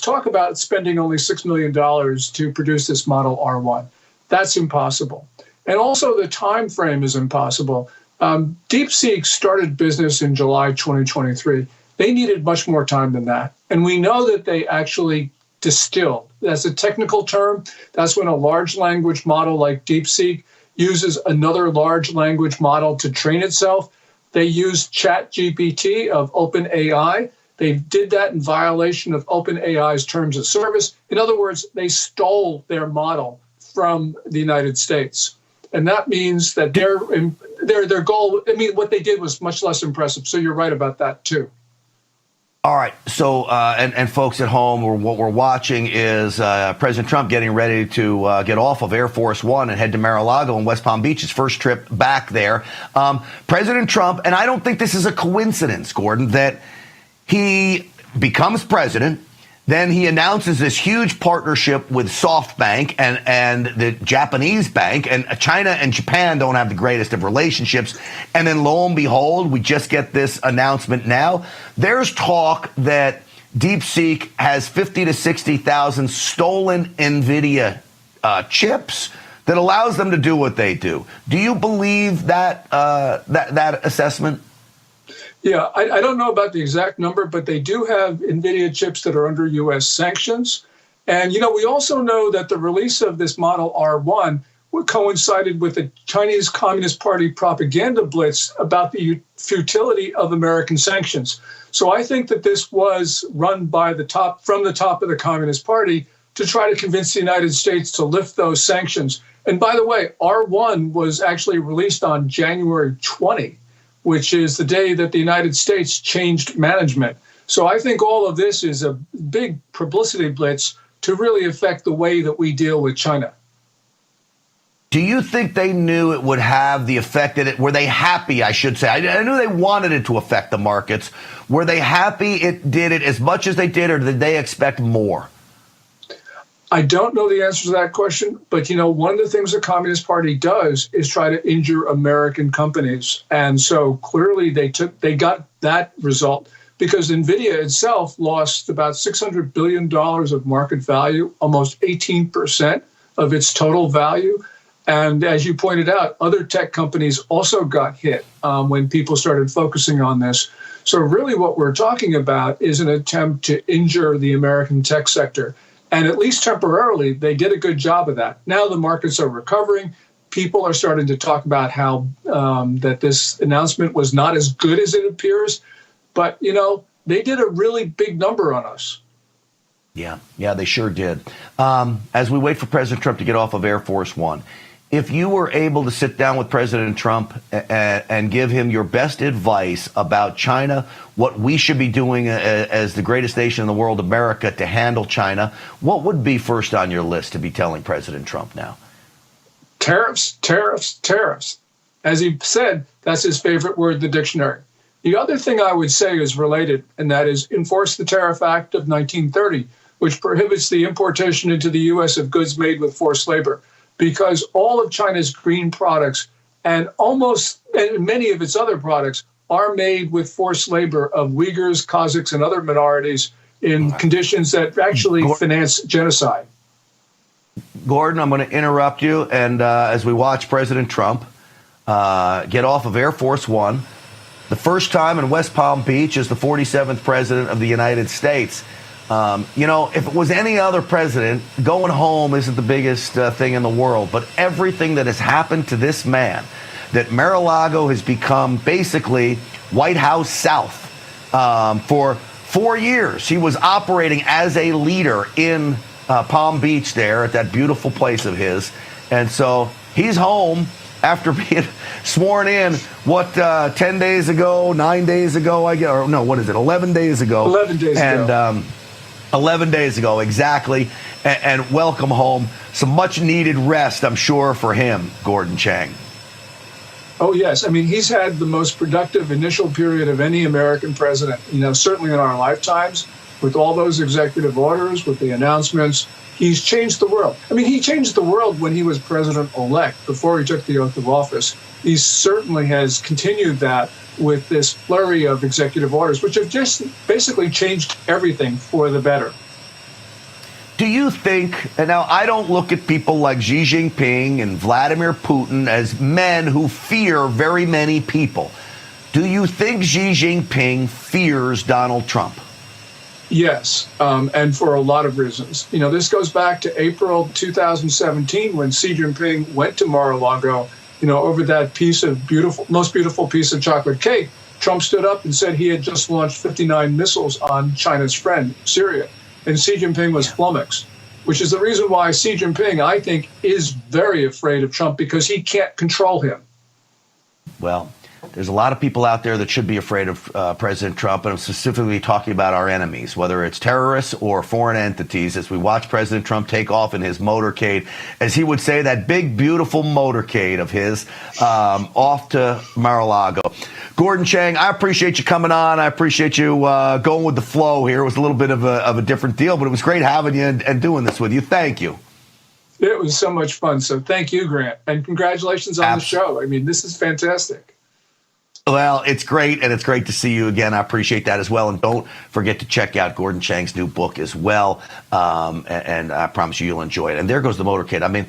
talk about spending only $6 million to produce this model R1. That's impossible. And also the time frame is impossible. DeepSeek started business in July 2023. They needed much more time than that. And we know that they actually distilled. That's a technical term. That's when a large language model like DeepSeek uses another large language model to train itself. They used ChatGPT of OpenAI. They did that in violation of OpenAI's terms of service. In other words, they stole their model from the United States. And that means that their goal, I mean, what they did was much less impressive. So you're right about that, too. All right. So, and folks at home, what we're watching is President Trump getting ready to get off of Air Force One and head to Mar-a-Lago in West Palm Beach, his first trip back there. President Trump, and I don't think this is a coincidence, Gordon, that he becomes president. Then he announces this huge partnership with SoftBank and the Japanese bank, and China and Japan don't have the greatest of relationships. And then lo and behold, we just get this announcement now. There's talk that DeepSeek has 50 to 60,000 stolen NVIDIA chips that allows them to do what they do. Do you believe that that assessment? Yeah, I don't know about the exact number, but they do have NVIDIA chips that are under U.S. sanctions. And, we also know that the release of this model R1 coincided with the Chinese Communist Party propaganda blitz about the futility of American sanctions. So I think that this was run from the top of the Communist Party to try to convince the United States to lift those sanctions. And by the way, R1 was actually released on January 20. Which is the day that the United States changed management. So I think all of this is a big publicity blitz to really affect the way that we deal with China. Do you think they knew it would have the effect that it, were they happy, I should say? I knew they wanted it to affect the markets. Were they happy it did it as much as they did, or did they expect more? I don't know the answer to that question, but one of the things the Communist Party does is try to injure American companies. And so clearly they got that result because NVIDIA itself lost about $600 billion of market value, almost 18% of its total value. And as you pointed out, other tech companies also got hit when people started focusing on this. So really what we're talking about is an attempt to injure the American tech sector. And at least temporarily, they did a good job of that. Now the markets are recovering. People are starting to talk about how that this announcement was not as good as it appears. But, they did a really big number on us. Yeah, they sure did. As we wait for President Trump to get off of Air Force One, if you were able to sit down with President Trump and give him your best advice about China, what we should be doing as the greatest nation in the world, America, to handle China, what would be first on your list to be telling President Trump now? Tariffs, tariffs, tariffs. As he said, that's his favorite word in the dictionary. The other thing I would say is related, and that is enforce the Tariff Act of 1930, which prohibits the importation into the U.S. of goods made with forced labor. Because all of China's green products and many of its other products are made with forced labor of Uyghurs, Kazakhs, and other minorities in conditions that actually finance genocide. Gordon, I'm going to interrupt you. And as we watch President Trump get off of Air Force One, the first time in West Palm Beach as the 47th president of the United States, If it was any other president, going home isn't the biggest thing in the world. But everything that has happened to this man, that Mar-a-Lago has become basically White House South for 4 years. He was operating as a leader in Palm Beach there at that beautiful place of his. And so he's home after being sworn in, 10 days ago, 9 days ago, I guess, or no, what is it, 11 days ago? 11 days ago. 11 days ago, exactly. And welcome home. Some much needed rest, I'm sure, for him, Gordon Chang. Oh, yes. I mean, he's had the most productive initial period of any American president, certainly in our lifetimes, with all those executive orders, with the announcements. He's changed the world. I mean, he changed the world when he was president-elect, before he took the oath of office. He certainly has continued that with this flurry of executive orders, which have just basically changed everything for the better. Do you think, and now I don't look at people like Xi Jinping and Vladimir Putin as men who fear very many people. Do you think Xi Jinping fears Donald Trump? Yes, and for a lot of reasons. This goes back to April 2017 when Xi Jinping went to Mar-a-Lago, over that most beautiful piece of chocolate cake. Trump stood up and said he had just launched 59 missiles on China's friend, Syria. And Xi Jinping was flummoxed, which is the reason why Xi Jinping, I think, is very afraid of Trump, because he can't control him. Well, there's a lot of people out there that should be afraid of President Trump, and I'm specifically talking about our enemies, whether it's terrorists or foreign entities, as we watch President Trump take off in his motorcade, as he would say, that big, beautiful motorcade of his, off to Mar-a-Lago. Gordon Chang, I appreciate you coming on. I appreciate you going with the flow here. It was a little bit of a different deal, but it was great having you and doing this with you. Thank you. It was so much fun. So thank you, Grant. And congratulations on the show. I mean, this is fantastic. Well, it's great, and it's great to see you again. I appreciate that as well. And don't forget to check out Gordon Chang's new book as well. And I promise you'll enjoy it. And there goes the motorcade. I mean,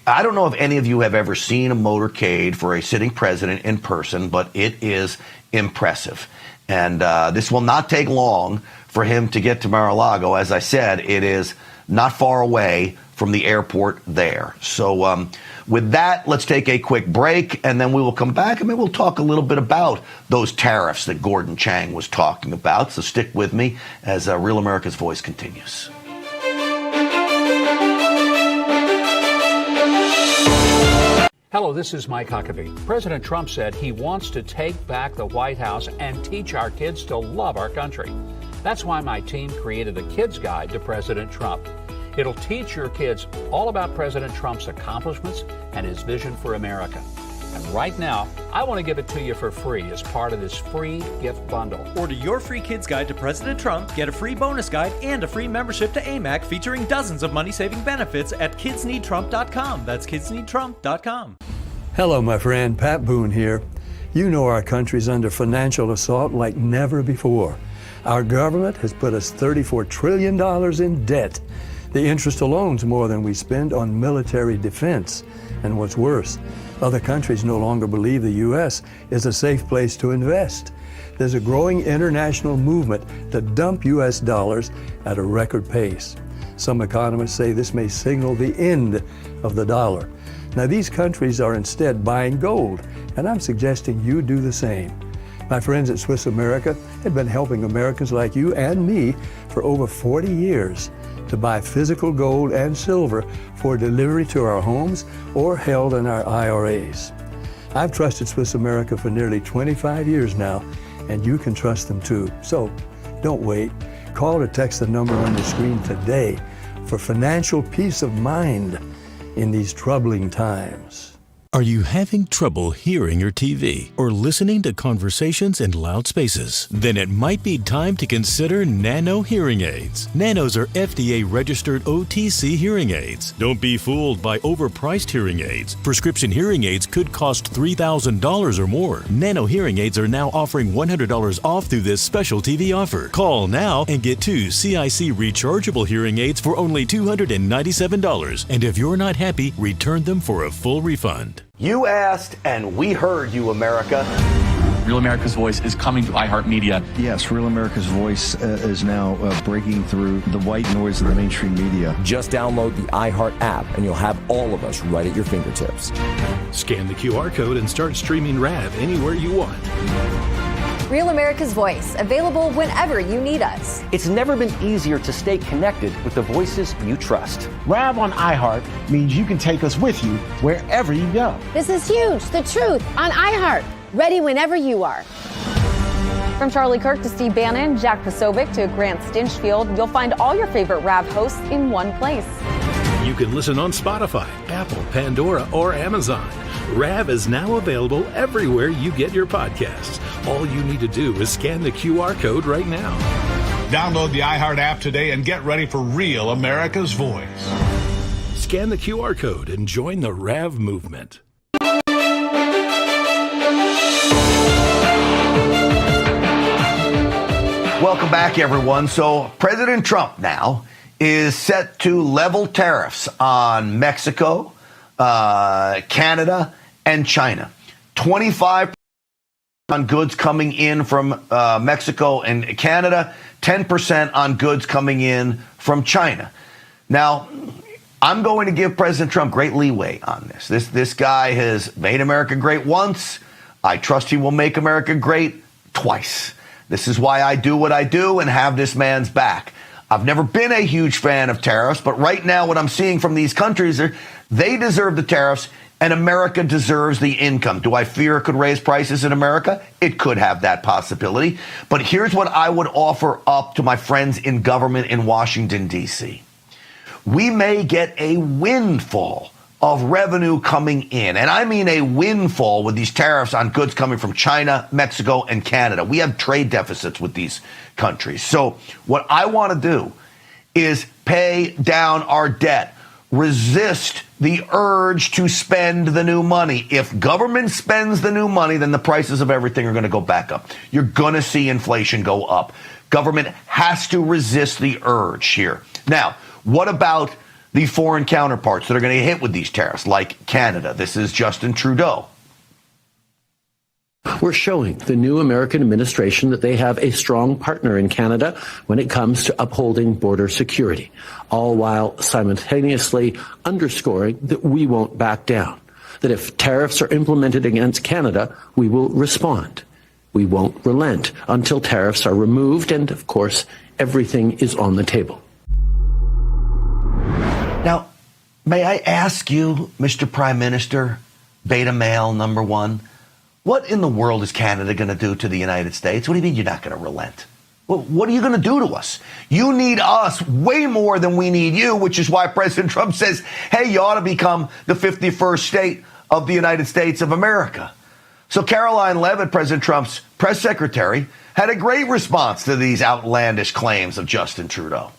I don't know if any of you have ever seen a motorcade for a sitting president in person, but it is impressive. And this will not take long for him to get to Mar-a-Lago. As I said, it is not far away from the airport there. So with that, let's take a quick break, and then we will come back, and maybe we'll talk a little bit about those tariffs that Gordon Chang was talking about. So stick with me as Real America's Voice continues. Hello, this is Mike Huckabee. President Trump said he wants to take back the White House and teach our kids to love our country. That's why my team created the Kids Guide to President Trump. It'll teach your kids all about President Trump's accomplishments and his vision for America. And right now, I want to give it to you for free as part of this free gift bundle. Order your free Kids Guide to President Trump, get a free bonus guide, and a free membership to AMAC featuring dozens of money-saving benefits at kidsneedtrump.com. That's kidsneedtrump.com. Hello, my friend. Pat Boone here. You know our country's under financial assault like never before. Our government has put us $34 trillion in debt. The interest alone's more than we spend on military defense. And what's worse, other countries no longer believe the U.S. is a safe place to invest. There's a growing international movement to dump U.S. dollars at a record pace. Some economists say this may signal the end of the dollar. Now, these countries are instead buying gold, and I'm suggesting you do the same. My friends at Swiss America have been helping Americans like you and me for over 40 years to buy physical gold and silver for delivery to our homes or held in our IRAs. I've trusted Swiss America for nearly 25 years now, and you can trust them too. So don't wait. Call or text the number on your screen today for financial peace of mind in these troubling times. Are you having trouble hearing your TV or listening to conversations in loud spaces? Then it might be time to consider Nano hearing aids. Nanos are FDA-registered OTC hearing aids. Don't be fooled by overpriced hearing aids. Prescription hearing aids could cost $3,000 or more. Nano hearing aids are now offering $100 off through this special TV offer. Call now and get 2 CIC rechargeable hearing aids for only $297. And if you're not happy, return them for a full refund. You asked, and we heard you, America. Real America's Voice is coming to iHeartMedia. Yes, Real America's Voice is now breaking through the white noise of the mainstream media. Just download the iHeart app and you'll have all of us right at your fingertips. Scan the QR code and start streaming RAV anywhere you want. Real America's Voice, available whenever you need us. It's never been easier to stay connected with the voices you trust. RAV on iHeart means you can take us with you wherever you go. This is huge. The truth on iHeart. Ready whenever you are. From Charlie Kirk to Steve Bannon, Jack Posobiec to Grant Stinchfield, you'll find all your favorite RAV hosts in one place. You can listen on Spotify, Apple, Pandora, or Amazon. RAV is now available everywhere you get your podcasts. All you need to do is scan the QR code right now. Download the iHeart app today and get ready for Real America's Voice. Scan the QR code and join the RAV movement. Welcome back, everyone. So President Trump now is set to level tariffs on Mexico, Canada, and China. 25% on goods coming in from Mexico and Canada, 10% on goods coming in from China. Now, I'm going to give President Trump great leeway on this. This guy has made America great once. I trust he will make America great twice. This is why I do what I do and have this man's back. I've never been a huge fan of tariffs, but right now what I'm seeing from these countries, they deserve the tariffs and America deserves the income. Do I fear it could raise prices in America? It could have that possibility. But here's what I would offer up to my friends in government in Washington, D.C. We may get a windfall of revenue coming in. And I mean a windfall with these tariffs on goods coming from China, Mexico, and Canada. We have trade deficits with these countries. So what I want to do is pay down our debt, resist the urge to spend the new money. If government spends the new money, then the prices of everything are going to go back up. You're going to see inflation go up. Government has to resist the urge here. Now, what about the foreign counterparts that are going to get hit with these tariffs, like Canada? This is Justin Trudeau. We're showing the new American administration that they have a strong partner in Canada when it comes to upholding border security, all while simultaneously underscoring that we won't back down, that if tariffs are implemented against Canada, we will respond. We won't relent until tariffs are removed, and of course, everything is on the table. Now, may I ask you, Mr. Prime Minister, beta male number one, what in the world is Canada going to do to the United States? What do you mean you're not going to relent? Well, what are you going to do to us? You need us way more than we need you, which is why President Trump says, hey, you ought to become the 51st state of the United States of America. So Caroline Leavitt, President Trump's press secretary, had a great response to these outlandish claims of Justin Trudeau.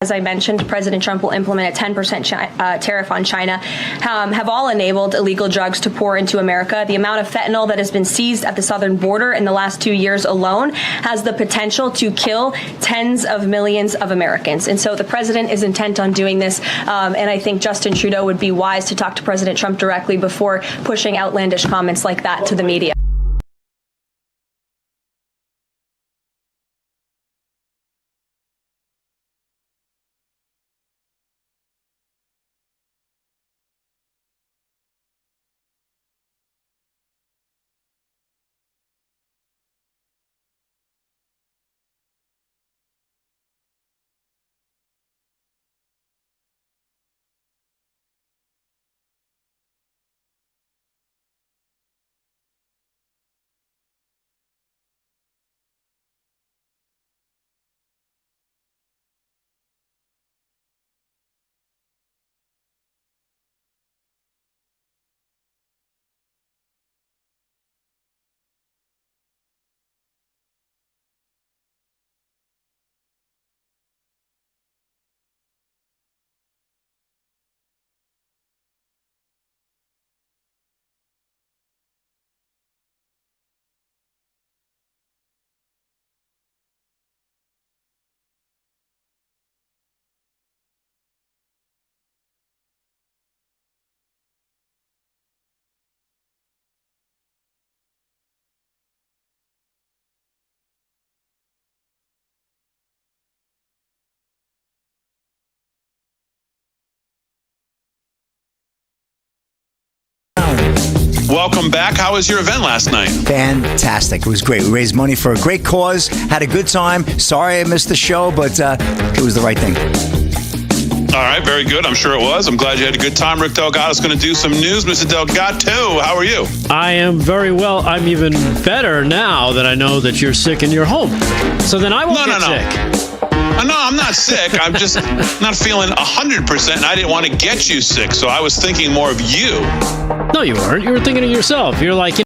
As I mentioned, President Trump will implement a 10% tariff on China, have all enabled illegal drugs to pour into America. The amount of fentanyl that has been seized at the southern border in the last 2 years alone has the potential to kill tens of millions of Americans. And so the president is intent on doing this. And I think Justin Trudeau would be wise to talk to President Trump directly before pushing outlandish comments like that to the media. welcome back. How was your event last night? Fantastic. It was great. We raised money for a great cause, had a good time. Sorry I missed the show, but it was the right thing. All right, very good. I'm sure it was. I'm glad you had a good time. Rick Delgado's going to do some news. Mr. Delgado, how are you? I am very well. I'm even better now that I know that you're sick and you're home. So then I won't get sick. No, I'm not sick. I'm just not feeling 100%, and I didn't want to get you sick, so I was thinking more of you. No, you weren't. You were thinking of yourself. You're like,